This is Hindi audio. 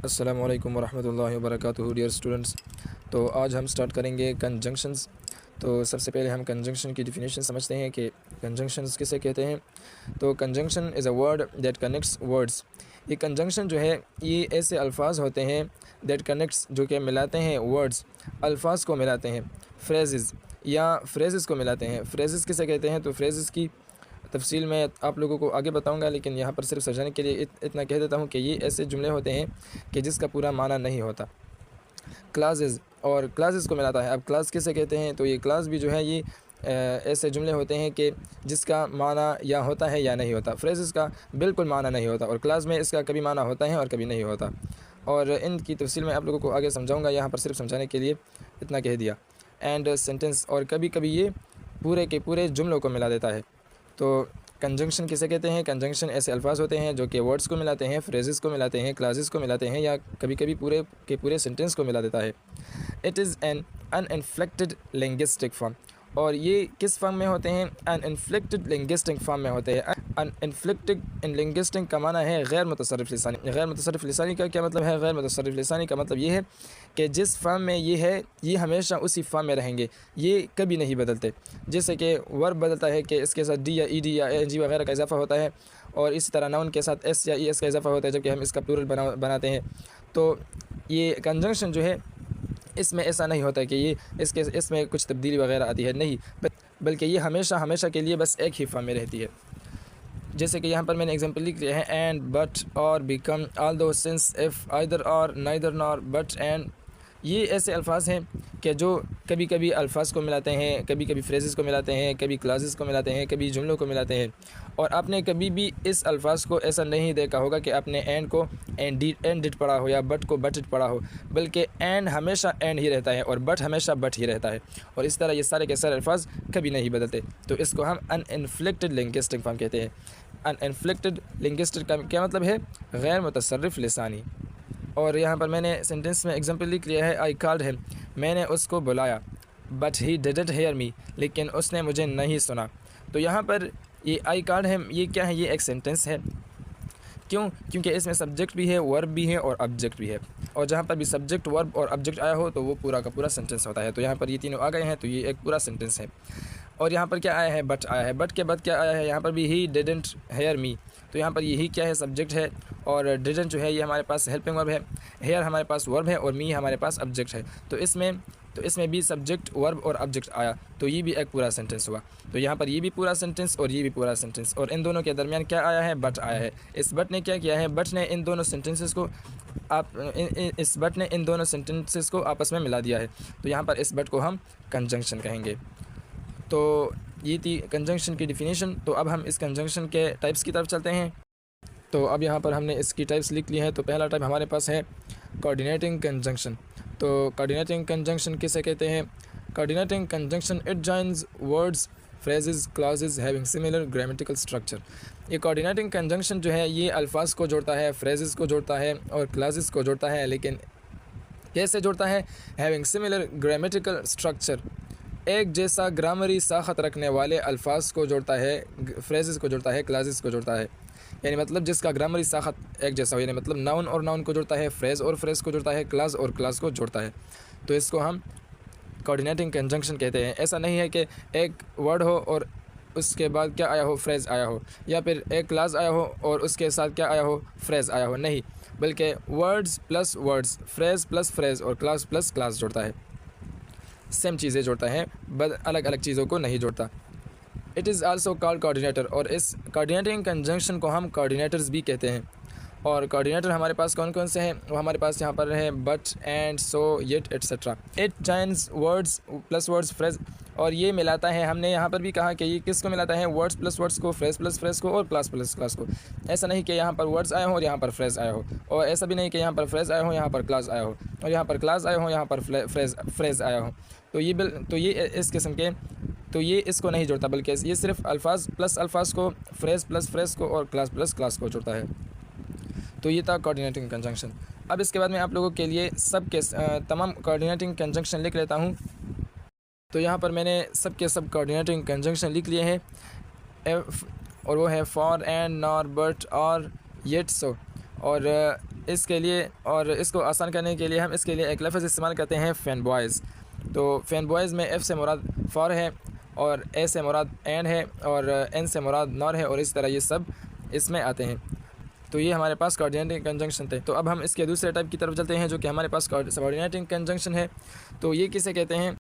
अस्सलामु अलैकुम वरहमतुल्लाहि वबरकातुहू डियर स्टूडेंट्स। तो आज हम स्टार्ट करेंगे कंजंक्शंस। तो सबसे पहले हम कंजंक्शन की डिफिनेशन समझते हैं कि कंजंक्शंस किसे कहते हैं। तो conjunction is a word that connects words. ये कंजंक्शन जो है ये ऐसे अल्फाज होते हैं दैट कनेक्ट्स, जो कि मिलाते हैं वर्ड्स, अल्फाज को मिलाते हैं, फ्रेजेस या फ्रेजेस को मिलाते हैं। फ्रेजेस किसे कहते हैं, तो फ्रेजेस की तफसील मैं आप लोगों को आगे बताऊंगा, लेकिन यहाँ पर सिर्फ समझाने के लिए इतना कह देता हूँ कि ये ऐसे जुमले होते हैं कि जिसका पूरा माना नहीं होता। क्लासेस और क्लासेस को मिलाता है। अब क्लास किसे कहते हैं, तो ये क्लास भी जो है ये ऐसे जुमले होते हैं कि जिसका माना या होता है या नहीं होता। फ्रेजेस का बिल्कुल माना नहीं होता और क्लास में इसका कभी माना होता है और कभी नहीं होता। और इनकी तफसील मैं आप लोगों को आगे समझाऊंगा, यहाँ पर सिर्फ समझाने के लिए इतना कह दिया। एंड सेंटेंस, और कभी कभी ये पूरे के पूरे जुमलों को मिला देता है। तो कंजंक्शन किसे कहते हैं, कंजंक्शन ऐसे अल्फाज होते हैं जो कि वर्ड्स को मिलाते हैं, फ्रेजेस को मिलाते हैं, क्लासेस को मिलाते हैं या कभी कभी पूरे के पूरे सेंटेंस को मिला देता है। It is an uninflected linguistic form. और ये किस फॉर्म में होते हैं, अनइन्फ्लेक्टेड लिंग्विस्टिक फॉर्म में होते हैं। अनइन्फ्लेक्टेड इन लिंग्विस्टिक का माना है गैर मुतसर्रिफ लिसानी। गैर मुतसर्रिफ लिसानी का क्या मतलब है, गैर मुतसर्रिफ लिसानी का मतलब ये है कि जिस फॉर्म में ये है ये हमेशा उसी फॉर्म में रहेंगे, ये कभी नहीं बदलते। जैसे कि वर्ब बदलता है कि इसके साथ डी या ई डी या एन जी वगैरह का इजाफा होता है, और इसी तरह नाउन के साथ एस या ई एस का इजाफा होता है जबकि हम इसका प्लूरल बनाते हैं। तो ये कंजंक्शन जो है इसमें ऐसा नहीं होता कि ये इसमें कुछ तब्दीली वगैरह आती है, नहीं, बल्कि ये हमेशा हमेशा के लिए बस एक ही फॉर्म में रहती है। जैसे कि यहाँ पर मैंने एग्जांपल लिख दिया है, एंड, बट, और, become, although, since, if, either और, नाइदर, नॉर, बट, एंड। ये ऐसे अल्फाज हैं कि जो कभी कभी अल्फाज को मिलाते हैं, कभी कभी फ्रेजेस को मिलाते हैं, कभी क्लासेस को मिलाते हैं, कभी जुमलों को मिलाते हैं। और आपने कभी भी इस अल्फाज को ऐसा नहीं देखा होगा कि आपने एंड को एंडिड पढ़ा हो या बट को बटड पढ़ा हो, बल्कि एंड हमेशा एंड ही रहता है और बट हमेशा बट ही रहता है। और इस तरह ये सारे के सारे अल्फाज कभी नहीं बदलते। तो इसको हम अनइन्फ्लेक्टेड लिंग्विस्टिक फॉर्म कहते हैं। अनइन्फ्लेक्टेड लिंग्विस्टिक का क्या मतलब है, गैर मुतसर्रिफ लिसानी। और यहाँ पर मैंने सेंटेंस में एग्जांपल लिख लिया है, आई कॉल्ड हिम, मैंने उसको बुलाया, but he didn't hear me, लेकिन उसने मुझे नहीं सुना। तो यहाँ पर ये आई कॉल्ड हिम ये क्या है, ये एक सेंटेंस है। क्यों, क्योंकि इसमें सब्जेक्ट भी है, वर्ब भी है और ऑब्जेक्ट भी है। और जहाँ पर भी सब्जेक्ट, वर्ब और ऑब्जेक्ट आया हो तो वो पूरा का पूरा सेंटेंस होता है। तो यहाँ पर ये तीनों आ गए हैं तो ये एक पूरा सेंटेंस है। और यहाँ पर क्या आया है, बट आया है। बट के बाद क्या आया है, यहाँ पर भी ही डिडंट हेयर मी। तो यहाँ पर यही क्या है, सब्जेक्ट है, और डिडंट जो है ये हमारे पास हेल्पिंग वर्ब है, हेयर हमारे पास वर्ब है और मी हमारे पास ऑब्जेक्ट है। तो इसमें भी सब्जेक्ट, वर्ब और ऑब्जेक्ट आया, तो ये भी एक पूरा सेंटेंस हुआ। तो यहाँ पर ये भी पूरा सेंटेंस और ये भी पूरा सेंटेंस, और इन दोनों के दरमियान क्या आया है, बट आया है। इस बट ने क्या किया है, बट ने इन दोनों सेंटेंसेस को इस बट ने इन दोनों सेंटेंसेस को आपस में मिला दिया है। तो यहाँ पर इस बट को हम कंजंक्शन कहेंगे। तो ये थी कंजंक्शन की डिफिनीशन। तो अब हम इस कंजंक्शन के टाइप्स की तरफ चलते हैं। तो अब यहाँ पर हमने इसकी टाइप्स लिख ली है। तो पहला टाइप हमारे पास है कोऑर्डिनेटिंग कंजंक्शन। तो कोऑर्डिनेटिंग कंजंक्शन किसे कहते हैं, coordinating conjunction it joins words, phrases, clauses having similar grammatical structure. ये कोऑर्डिनेटिंग कंजंक्शन जो है ये अल्फाज को जोड़ता है, फ्रेजेस को जोड़ता है और क्लॉजेस को जोड़ता है, लेकिन कैसे जोड़ता है, हैविंग सिमिलर ग्रामेटिकल स्ट्रक्चर, एक जैसा ग्रामरी साखत रखने वाले अल्फाज को जोड़ता है, फ्रेजेस को जोड़ता है, क्लासेस को जोड़ता है। यानी मतलब जिसका ग्रामरी साखत एक जैसा हो, यानी मतलब नाउन और नाउन को जोड़ता है, फ्रेज और फ्रेज को जोड़ता है, क्लास और क्लास को जोड़ता है। तो इसको हम कोऑर्डिनेटिंग कंजंक्शन कहते हैं। ऐसा नहीं है कि एक वर्ड हो और उसके बाद क्या आया हो, फ्रेज आया हो, या फिर एक क्लास आया हो और उसके साथ क्या आया हो, फ्रेज आया हो, नहीं, बल्कि words plus words, phrase plus phrase और क्लास प्लस क्लास जोड़ता है, सेम चीज़ें जोड़ता है, अलग अलग चीज़ों को नहीं जोड़ता। It is also called coordinator, और इस कोऑर्डिनेटिंग कंजंक्शन को हम कोऑर्डिनेटर्स भी कहते हैं। और कोऑर्डिनेटर हमारे पास कौन कौन से हैं, वो हमारे पास यहाँ पर है but, and, so, yet, etcetera. It joins words plus words, phrase, और ये मिलाता है, हमने यहाँ पर भी कहा कि ये किसको मिलाता है, वर्ड्स प्लस वर्ड्स को, फ्रेज प्लस फ्रेज को और क्लास प्लस क्लास को। ऐसा नहीं कि यहाँ पर वर्ड्स आए हों और यहाँ पर फ्रेज आया हो, और ऐसा भी नहीं कि यहाँ पर फ्रेज आया हो यहाँ पर क्लास आया हो, और यहाँ पर क्लास आया हो यहाँ पर फ्रेज आया हो। तो ये इस किस्म के, तो ये इसको नहीं जोड़ता, बल्कि ये सिर्फ अल्फाज प्लस अल्फाज को, फ्रेज प्लस फ्रेज को और क्लास प्लस क्लास को जोड़ता है। तो ये था कोऑर्डिनेटिंग कंजंक्शन। अब इसके बाद मैं आप लोगों के लिए सब के तमाम कोऑर्डिनेटिंग कंजंक्शन लिख लेता हूँ। तो यहाँ पर मैंने सब के सब कोऑर्डिनेटिंग कंजंक्शन लिख लिए हैं, और वो है फॉर, एंड, नॉर, बट, और, येट, सो। और इसके लिए और इसको आसान करने के लिए हम इसके लिए एक लफ्ज़ इस्तेमाल करते हैं फ़ैन बॉयज़। तो फ़ैन बॉयज़ में एफ़ से मुराद फॉर है और ए से मुराद एंड है और एन से मुराद नॉर है और इस तरह ये सब इसमें आते हैं। तो ये हमारे पास कोऑर्डिनेटिंग कंजंक्शन थे। तो अब हम इसके दूसरे टाइप की तरफ चलते हैं जो कि हमारे पास सबऑर्डिनेटिंग कंजंक्शन है। तो ये किसे कहते हैं?